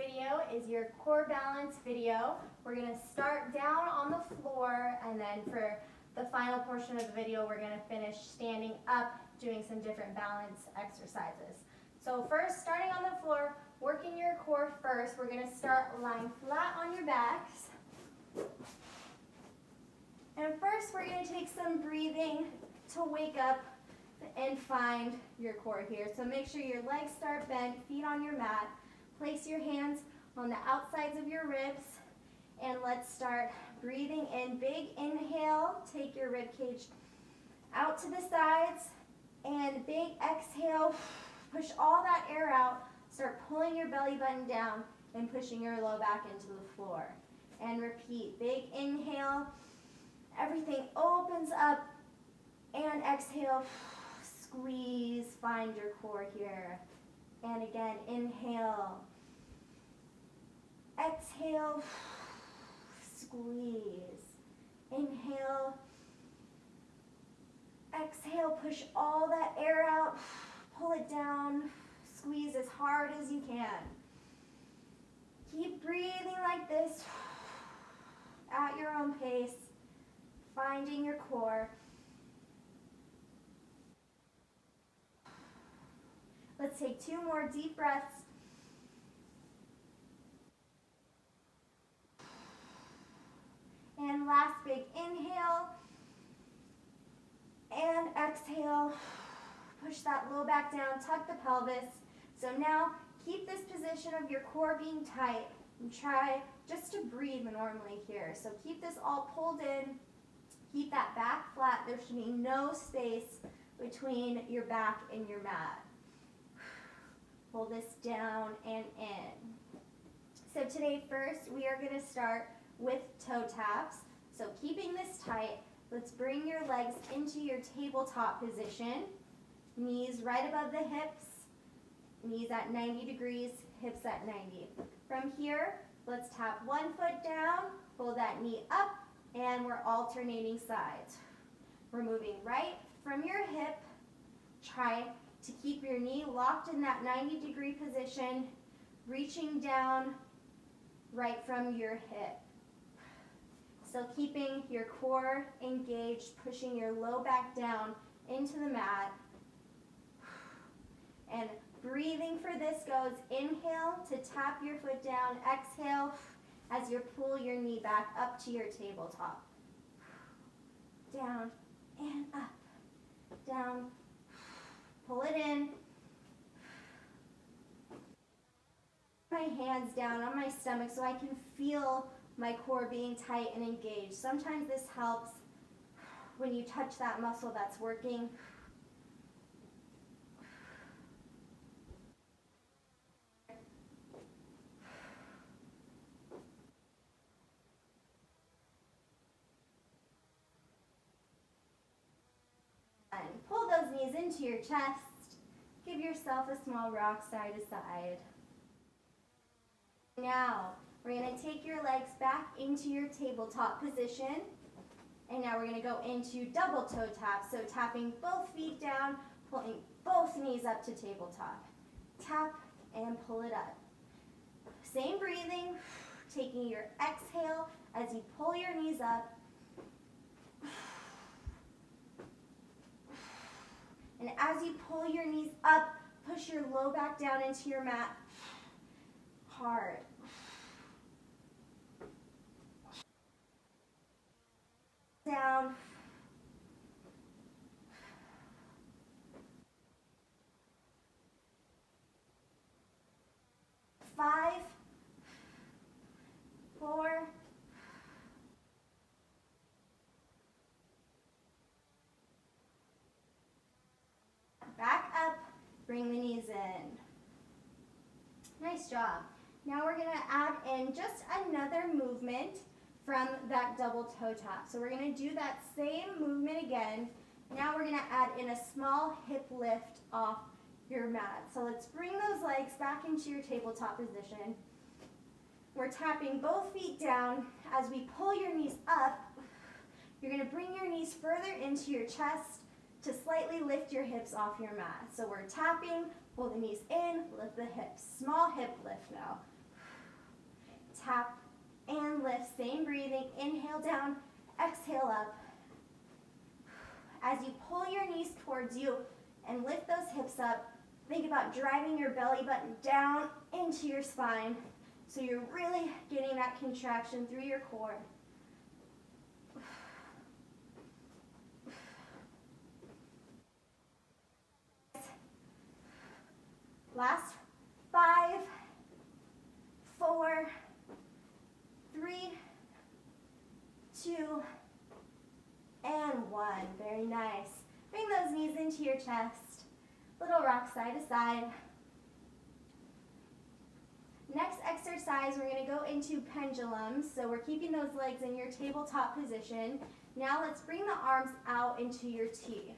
video is your core balance video. We're going to start down on the floor, and then for the final portion of the video, we're going to finish standing up, doing some different balance exercises. So first, starting on the floor, working your core first. We're going to start lying flat on your backs. And first, we're going to take some breathing to wake up and find your core here. So make sure your legs start bent, feet on your mat. Place your hands on the outsides of your ribs, and let's start breathing in. Big inhale, take your rib cage out to the sides, and big exhale, push all that air out. Start pulling your belly button down and pushing your low back into the floor. And repeat, big inhale, everything opens up, and exhale, squeeze, find your core here. And again, inhale, exhale, squeeze, inhale, exhale, push all that air out, pull it down, squeeze as hard as you can. Keep breathing like this at your own pace, finding your core. Let's take 2 more deep breaths. And last big inhale. And exhale. Push that low back down, tuck the pelvis. So now keep this position of your core being tight and try just to breathe normally here. So keep this all pulled in. Keep that back flat. There should be no space between your back and your mat. Pull this down and in. So today first we are going to start with toe taps. So keeping this tight, let's bring your legs into your tabletop position. Knees right above the hips, knees at 90 degrees, hips at 90. From here, let's tap one foot down, pull that knee up, and we're alternating sides. We're moving right from your hip. Try to keep your knee locked in that 90-degree position, reaching down right from your hip. So keeping your core engaged, pushing your low back down into the mat. And breathing for this goes inhale to tap your foot down, exhale as you pull your knee back up to your tabletop. Down and up, down. Pull it in. My hands down on my stomach so I can feel my core being tight and engaged. Sometimes this helps when you touch that muscle that's working. And pull those knees into your chest. Give yourself a small rock side to side. Now, we're going to take your legs back into your tabletop position. And now we're going to go into double toe taps. So tapping both feet down, pulling both knees up to tabletop. Tap and pull it up. Same breathing, taking your exhale as you pull your knees up. And as you pull your knees up, push your low back down into your mat. Hard. Down. 5, 4, back up, bring the knees in. Nice job. Now we're going to add in just another movement from that double toe tap. So we're going to do that same movement again. Now we're going to add in a small hip lift off your mat. So let's bring those legs back into your tabletop position. We're tapping both feet down. As we pull your knees up, you're going to bring your knees further into your chest to slightly lift your hips off your mat. So we're tapping, pull the knees in, lift the hips. Small hip lift now. tap, and lift. Same breathing. Inhale down, exhale up. As you pull your knees towards you and lift those hips up, think about driving your belly button down into your spine so you're really getting that contraction through your core. Last 5, 4, 3, 2, and 1. Very nice. Bring those knees into your chest. Little rock side to side. Next exercise, we're going to go into pendulums. So we're keeping those legs in your tabletop position. Now let's bring the arms out into your T.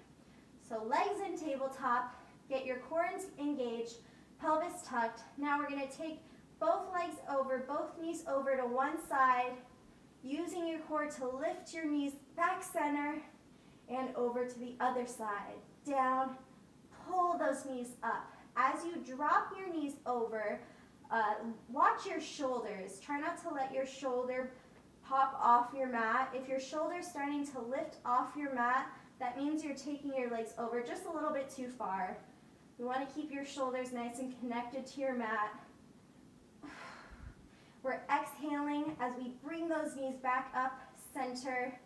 So legs in tabletop, get your core engaged, pelvis tucked. Now we're going to take both legs over, both knees over to one side, using your core to lift your knees back center and over to the other side. Down, pull those knees up. As you drop your knees over, watch your shoulders. Try not to let your shoulder pop off your mat. If your shoulder's starting to lift off your mat, that means you're taking your legs over just a little bit too far. You want to keep your shoulders nice and connected to your mat. We're exhaling as we bring those knees back up center,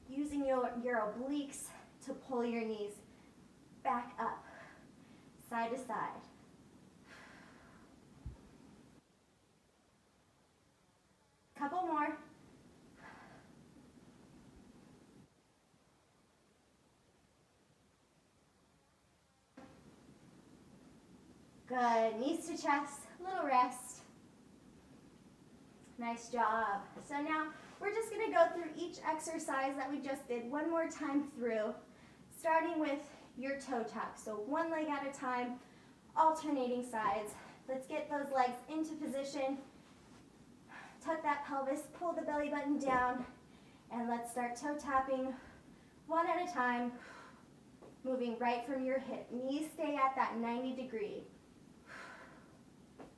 using your obliques to pull your knees back up, side to side. Couple more. Good. Knees to chest, little rest. Nice job. So now we're just going to go through each exercise that we just did one more time through, starting with your toe tap. So one leg at a time, alternating sides. Let's get those legs into position. Tuck that pelvis, pull the belly button down, and let's start toe tapping one at a time, moving right from your hip. Knees stay at that 90 degree.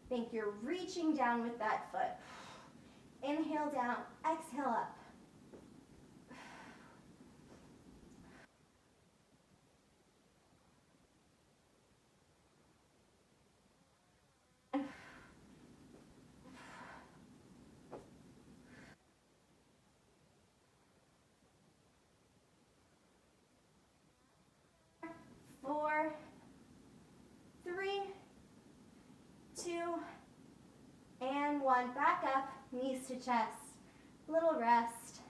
Think you're reaching down with that foot. Inhale down, exhale up. Four, 3, 2, and 1. Back up, knees to chest. Little rest.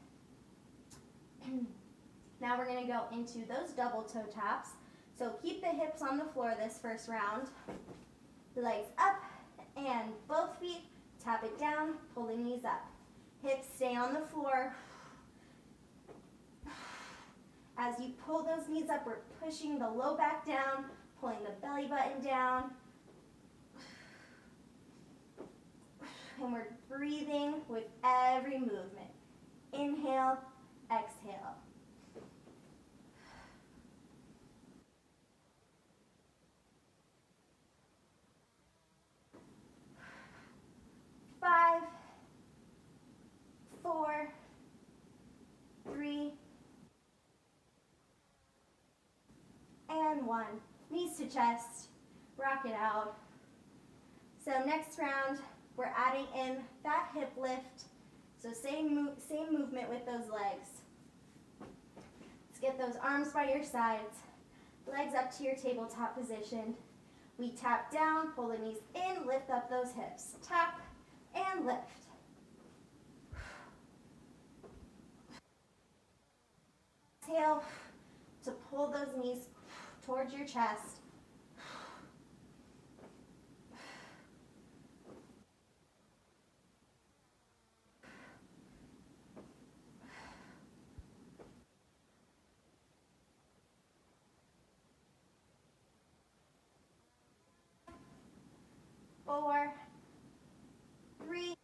Now we're going to go into those double toe taps. So keep the hips on the floor this first round. Legs up, and both feet, tap it down, pull the knees up. Hips stay on the floor. As you pull those knees up, we're pushing the low back down, pulling the belly button down. And we're breathing with every movement. Inhale, exhale. Five, 4, 3, and 1. Knees to chest. Rock it out. So next round, we're adding in that hip lift. So same movement with those legs. Let's get those arms by your sides. Legs up to your tabletop position. We tap down, pull the knees in, lift up those hips. Tap and lift. Exhale to pull those knees towards your chest. Four, 3,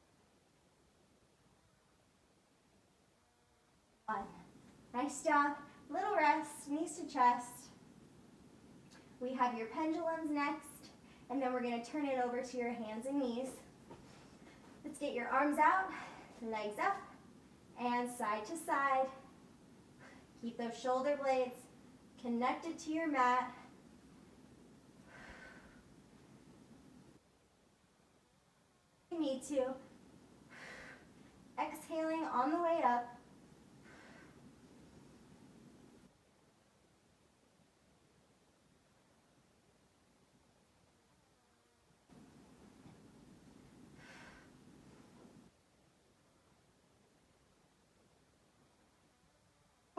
1. Nice job. Little rest, knees to chest. We have your pendulums next, and then we're going to turn it over to your hands and knees. Let's get your arms out, legs up, and side to side. Keep those shoulder blades connected to your mat. You need to. Exhaling on the way up.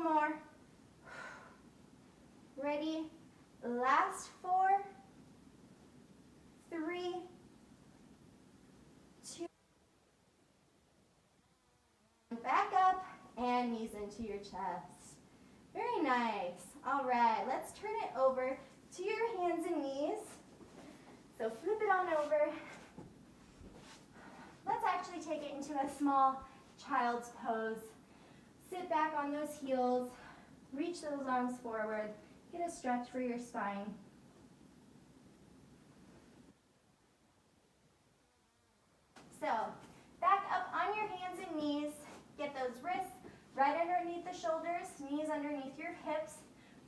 More. Ready? Last 4, 3, 2. Back up and knees into your chest. Very nice. All right, let's turn it over to your hands and knees. So flip it on over. Let's actually take it into a small child's pose. Sit back on those heels, reach those arms forward, get a stretch for your spine. So, back up on your hands and knees, get those wrists right underneath the shoulders, knees underneath your hips.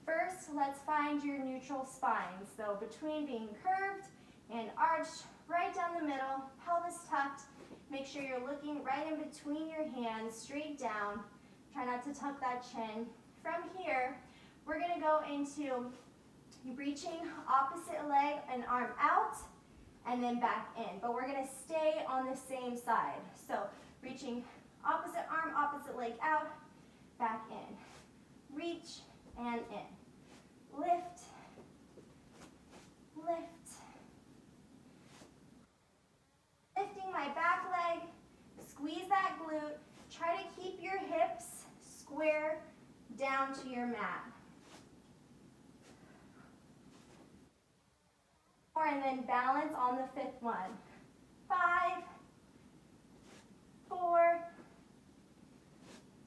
First, let's find your neutral spine. So between being curved and arched, right down the middle, pelvis tucked. Make sure you're looking right in between your hands, straight down. Try not to tuck that chin. From here, we're going to go into reaching opposite leg and arm out and then back in. But we're going to stay on the same side. So reaching opposite arm, opposite leg out, back in. Reach and in. Lift, lift. Lifting my back leg, squeeze that glute. Try to keep your hips square down to your mat. And then balance on the 5th one. 5, 4,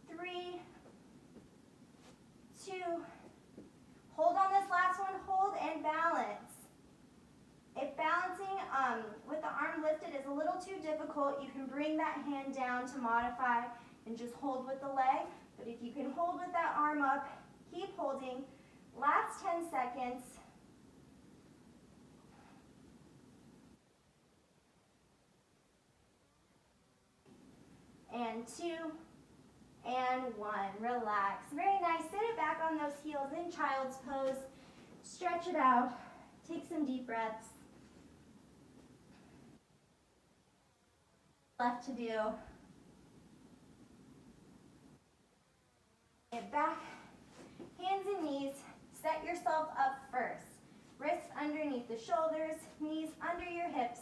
3, 2. Hold on this last one, hold and balance. If balancing with the arm lifted is a little too difficult, you can bring that hand down to modify and just hold with the leg. But if you can hold with that arm up, keep holding. Last 10 seconds. And 2, and 1. Relax. Very nice. Sit it back on those heels in child's pose. Stretch it out. Take some deep breaths. Left to do. Get back, hands and knees. Set yourself up first. Wrists underneath the shoulders, knees under your hips,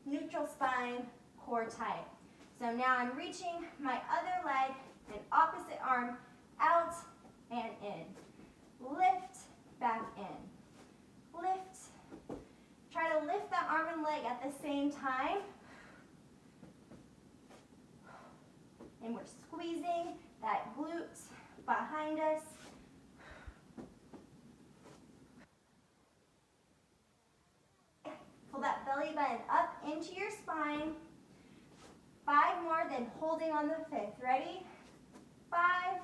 neutral spine, core tight. So now I'm reaching my other leg and opposite arm out and in. Lift, back in. Lift. Try to lift that arm and leg at the same time. And we're squeezing that glute behind us. Pull that belly button up into your spine. 5 more, then holding on the 5th. Ready? 5,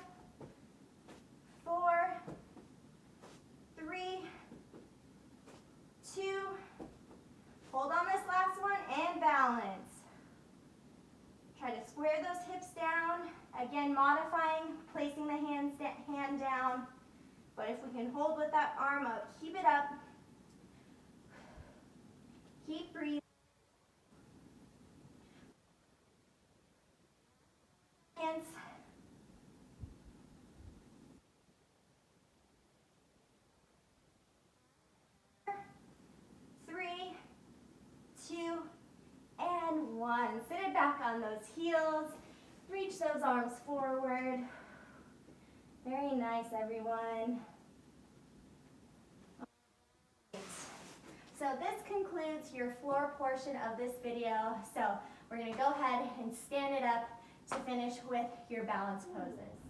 4, 3, 2. Hold on this last one and balance. Try to square those hips down. Again, modifying, placing the hand down. But if we can hold with that arm up, keep it up. Keep breathing. Hands. Three, 2, and 1. Sit it back on those heels. Reach those arms forward. Very nice, everyone. So this concludes your floor portion of this video. So we're going to go ahead and stand it up to finish with your balance poses.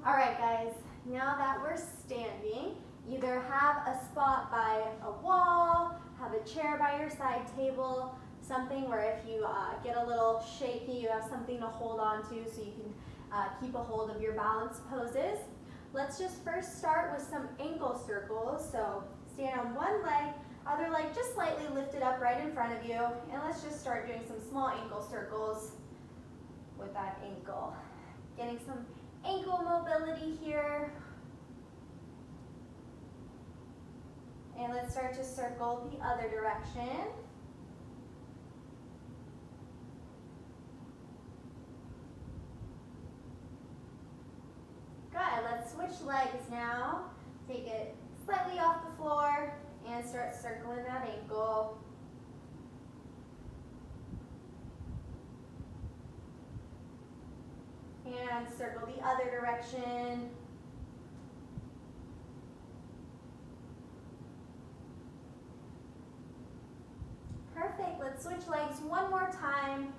All right, guys, now that we're standing, either have a spot by a wall, have a chair by your side table, something where if you get a little shaky, you have something to hold on to so you can keep a hold of your balance poses. Let's just first start with some ankle circles. So stand on one leg, other leg just slightly lifted up right in front of you, and let's just start doing some small ankle circles with that ankle. Getting some ankle mobility here. And let's start to circle the other direction. Good, let's switch legs now. Take it slightly off the floor and start circling that ankle. And circle the other direction. Perfect, let's switch legs one more time.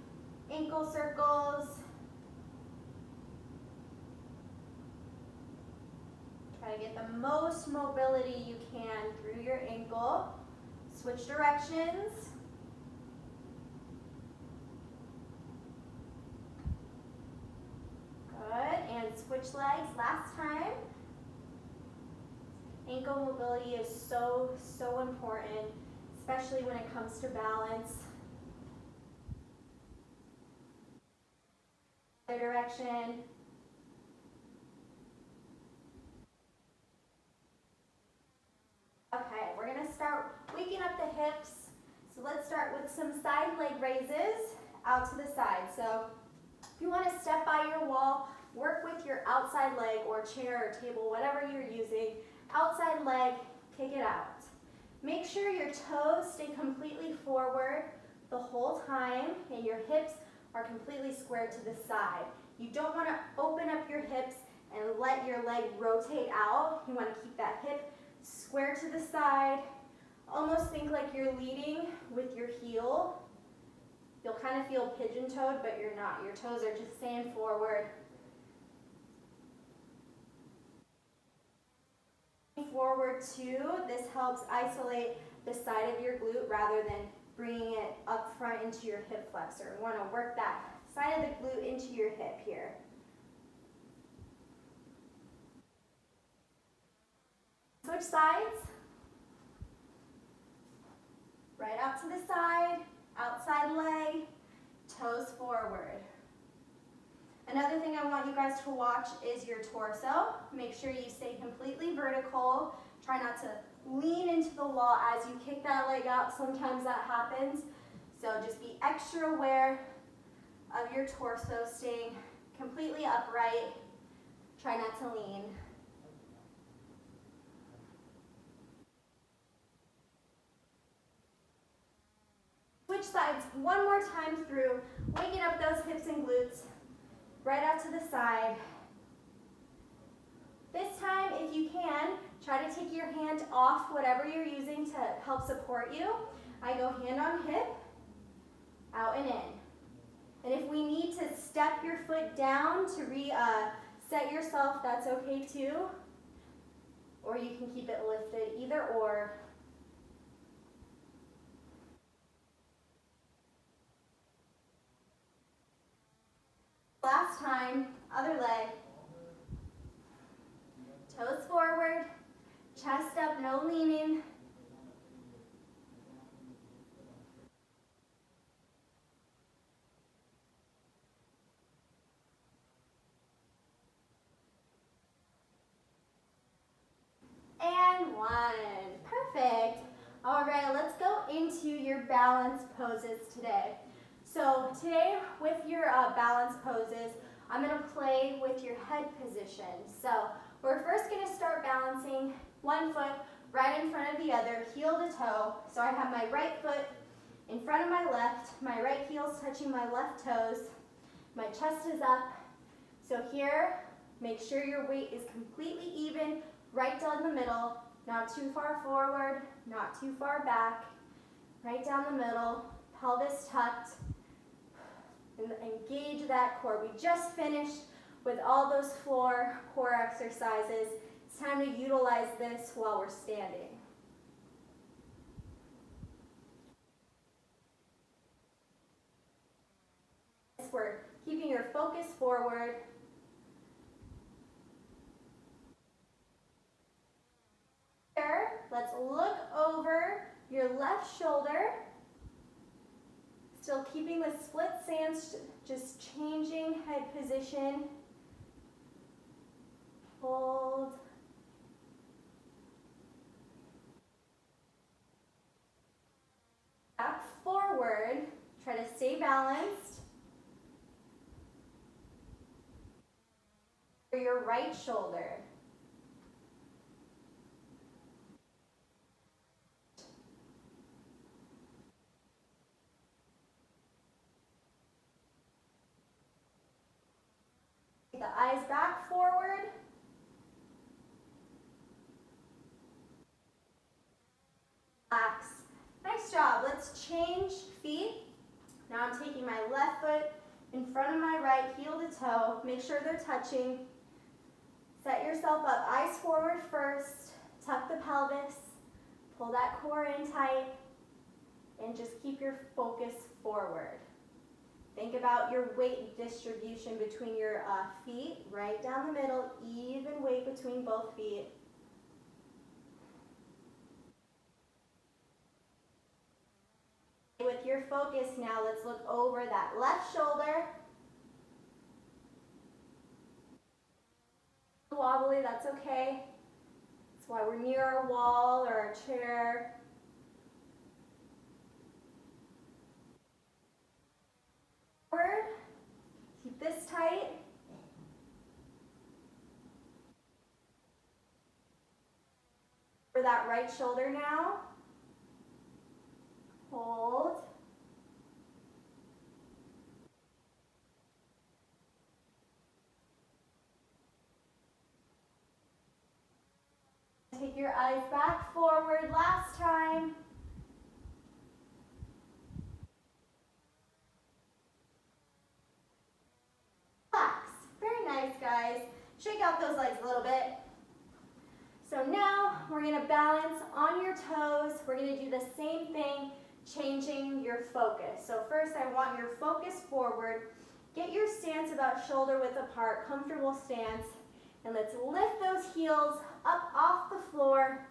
Ankle circles. Try to get the most mobility you can through your ankle. Switch directions. Good, and switch legs last time. Ankle mobility is so important, especially when it comes to balance. Other direction. Okay, we're going to start waking up the hips. So let's start with some side leg raises out to the side. So if you want to step by your wall, work with your outside leg or chair or table, whatever you're using. Outside leg, kick it out. Make sure your toes stay completely forward the whole time and your hips are completely squared to the side. You don't want to open up your hips and let your leg rotate out. You want to keep that hip square to the side. Almost think like you're leading with your heel. You'll kind of feel pigeon-toed, but you're not. Your toes are just staying forward. Forward too. This helps isolate the side of your glute rather than bringing it up front into your hip flexor. You want to work that side of the glute into your hip here. Switch sides. Right out to the side, outside leg, toes forward. Another thing I want you guys to watch is your torso. Make sure you stay completely vertical. Try not to lean into the wall as you kick that leg out. Sometimes that happens. So just be extra aware of your torso, staying completely upright. Try not to lean. Switch sides one more time through, waking up those hips and glutes. Right out to the side. This time, if you can, try to take your hand off whatever you're using to help support you. I go hand on hip, out and in. And if we need to step your foot down to reset yourself, that's okay too. Or you can keep it lifted, either or. Last time, other leg. Toes forward, chest up, no leaning. And one. Perfect. All right, let's go into your balance poses today. So today with your balance poses, I'm going to play with your head position. So we're first going to start balancing one foot right in front of the other, heel to toe. So I have my right foot in front of my left, my right heel's touching my left toes, my chest is up. So here, make sure your weight is completely even, right down the middle, not too far forward, not too far back, right down the middle, pelvis tucked. And engage that core. We just finished with all those floor core exercises. It's time to utilize this while we're standing. We're keeping your focus forward. Here, let's look over your left shoulder. Still keeping the split stance, just changing head position. Hold. Back forward. Try to stay balanced. For your right shoulder. The eyes back forward. Relax. Nice job. Let's change feet. Now I'm taking my left foot in front of my right, heel to toe. Make sure they're touching. Set yourself up, eyes forward first. Tuck the pelvis. Pull that core in tight. And just keep your focus forward. Think about your weight distribution between your feet, right down the middle, even weight between both feet. With your focus now, let's look over that left shoulder. Wobbly, that's okay. That's why we're near a wall or a chair. Forward. Keep this tight. For that right shoulder now. Hold. Take your eyes back forward last time. Relax. Very nice, guys. Shake out those legs a little bit. So now we're going to balance on your toes. We're going to do the same thing, changing your focus. So first I want your focus forward. Get your stance about shoulder width apart, comfortable stance. And let's lift those heels up off the floor,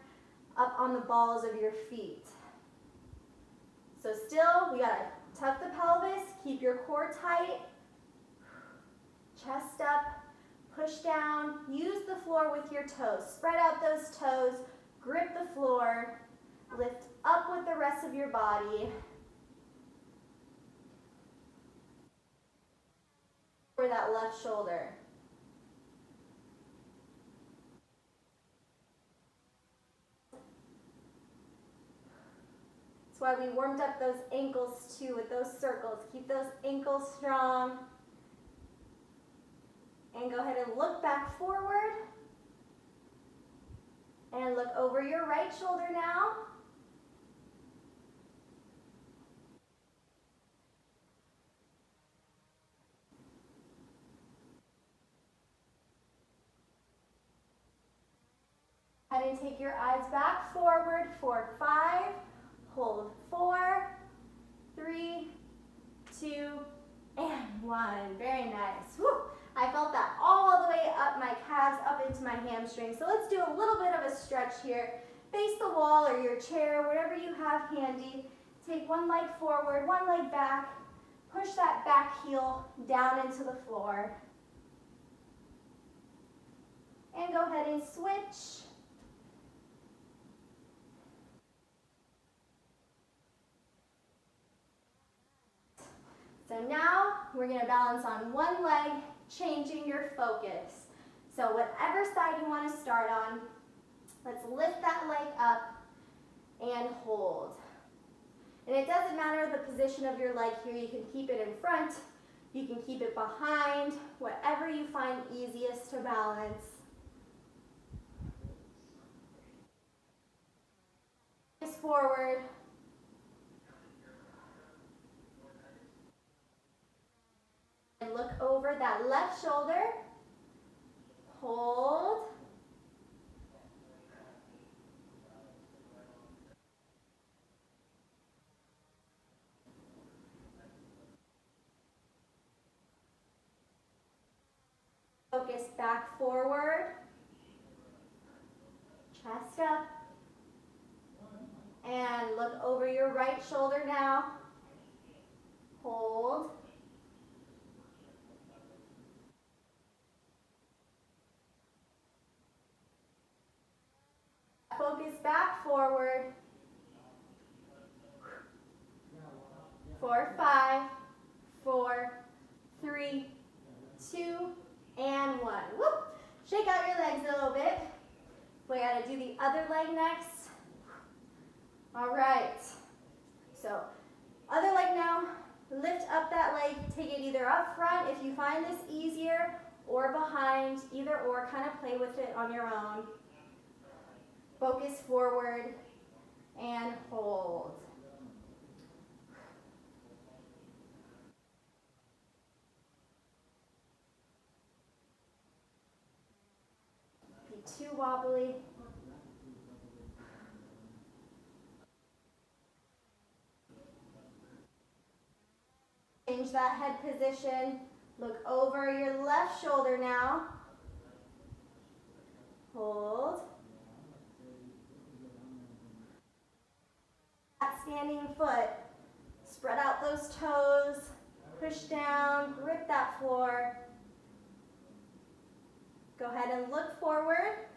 up on the balls of your feet. So still, we got to tuck the pelvis, keep your core tight, chest up, push down, use the floor with your toes. Spread out those toes, grip the floor, lift up with the rest of your body. For that left shoulder. That's why we warmed up those ankles too with those circles. Keep those ankles strong. And go ahead and look back forward. And look over your right shoulder now. Go ahead and take your eyes back forward for 5. Hold 4, 3, 2, and 1. Very nice. Woo. I felt that all the way up my calves, up into my hamstrings. So let's do a little bit of a stretch here. Face the wall or your chair, whatever you have handy. Take one leg forward, one leg back. Push that back heel down into the floor. And go ahead and switch. So now we're going to balance on one leg, changing your focus. So whatever side you want to start on, let's lift that leg up and hold. And it doesn't matter the position of your leg here. You can keep it in front, you can keep it behind, whatever you find easiest to balance. Face forward. And look over that left shoulder. Hold. back forward. Chest up. And look over your right shoulder now. Hold. Focus back forward. 4, 5, 4, 3, 2, and 1. Whoop. Shake out your legs a little bit. We gotta do the other leg next. All right. So, other leg now. Lift up that leg. Take it either up front if you find this easier, or behind, either or. Kind of play with it on your own. Focus forward and hold. Be too wobbly. Change that head position. Look over your left shoulder now. Hold. That standing foot. Spread out those toes. Push down. Grip that floor. Go ahead and look forward.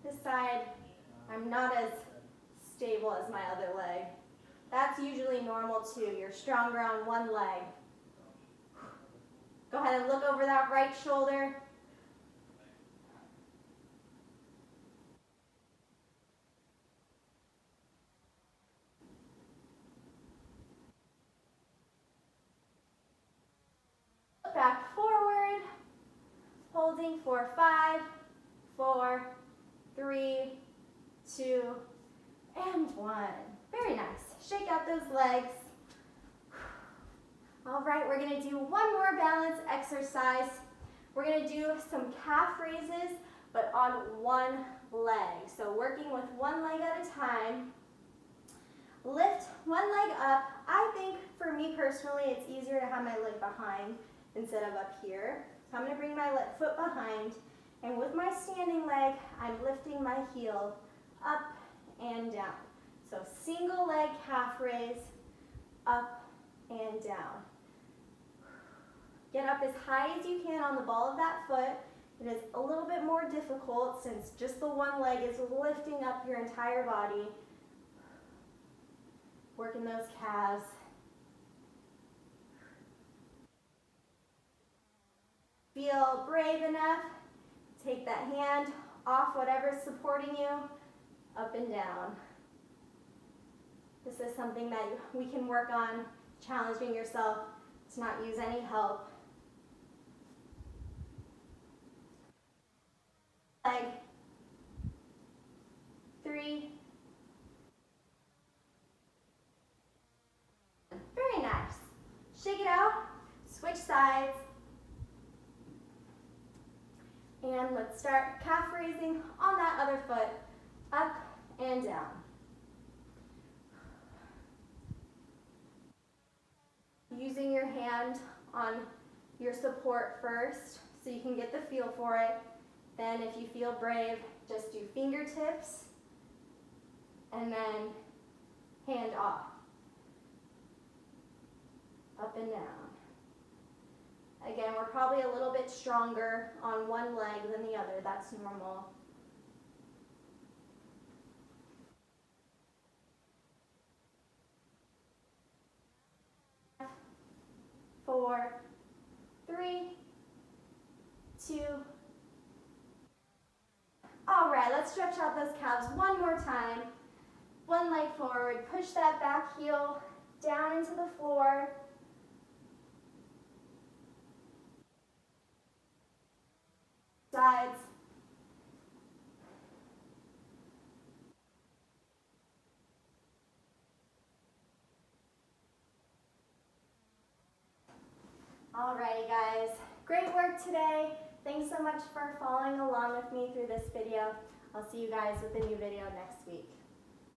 This side, I'm not as stable as my other leg. That's usually normal too. You're stronger on one leg. Go ahead and look over that right shoulder. Back forward. Holding for 5, 4, 3, 2, and 1. Very nice. Shake out those legs. All right, we're going to do one more balance exercise. We're going to do some calf raises, but on one leg. So working with one leg at a time. Lift one leg up. I think for me personally, it's easier to have my leg behind instead of up here. So I'm going to bring my foot behind, and with my standing leg, I'm lifting my heel up and down. So single leg calf raise, up and down. Get up as high as you can on the ball of that foot. It is a little bit more difficult since just the one leg is lifting up your entire body. Working those calves. Feel brave enough. Take that hand off whatever's supporting you, up and down. This is something that we can work on, challenging yourself to not use any help. Leg. 3. Very nice. Shake it out, switch sides. And let's start calf raising on that other foot, up and down. Using your hand on your support first so you can get the feel for it. Then if you feel brave, just do fingertips and then hand off. Up and down. Again, we're probably a little bit stronger on one leg than the other. That's normal. Four, 3, 2. All right, let's stretch out those calves one more time. One leg forward. Push that back heel down into the floor. Sides. Alrighty guys, great work today. Thanks so much for following along with me through this video. I'll see you guys with a new video next week.